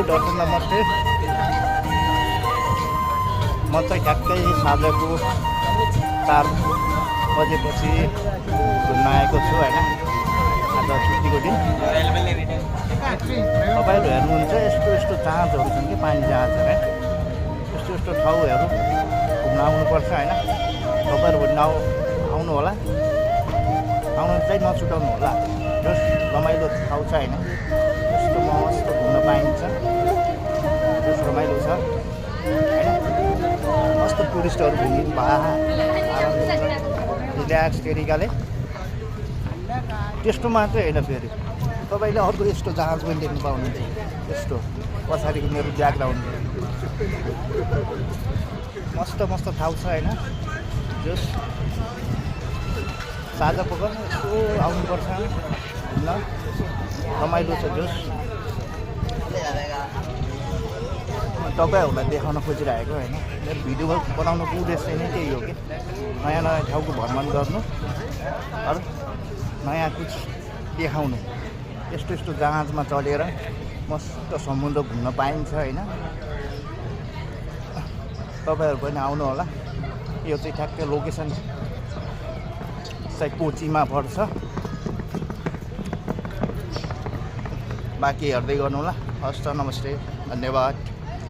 दर्शन नमस्ते। म चाहिँ ठ्याक्कै साँझको 4 बजेपछि घुम्न आएको छु होइन। आज छुट्टीको दिन। तपाईँहरू हेर्नुहुन्छ यस्तो जहाजहरू छन् कि पानी जहाज है। यस्तो ठाउँहरू घुम्न आउनुपर्छ होइन। तपाईँहरू पनि आउनु होला, आउनु चाहिँ नछुटाउनु होला। जस रमाइलो ठाउँ छ होइन। यस्तो मस्त घुम्न पाइन्छ, जस रमाइलो छ होइन। मस्त टुरिस्टहरू घुम्नु रिल्याक्स तरिकाले। त्यस्तो मात्रै होइन, फेरि तपाईँले अर्को यस्तो जहाज पनि देख्नु पाउनुहुन्छ। यस्तो पछाडिको मेरो ब्याकग्राउन्ड मस्त ठाउँ छ होइन। जस साझा पख यसो आउनुपर्छ घुम्न, रमाइलो छ। जस तपाईँहरूलाई देखाउन खोजिरहेको होइन। मेरो भिडियो बनाउनुको उद्देश्य नै त्यही हो कि नयाँ ठाउँको भ्रमण गर्नु, अरू नयाँ कुछ देखाउनु। यस्तो जहाजमा चढेर मस्त समुद्र घुम्न पाइन्छ होइन। तपाईँहरू पनि आउनु होला। यो चाहिँ ठ्याक्कै लोकेसन चाहिँ कोचीमा पर्छ। बाँकी हेर्दै गर्नु होला। हस् त, नमस्ते, धन्यवाद।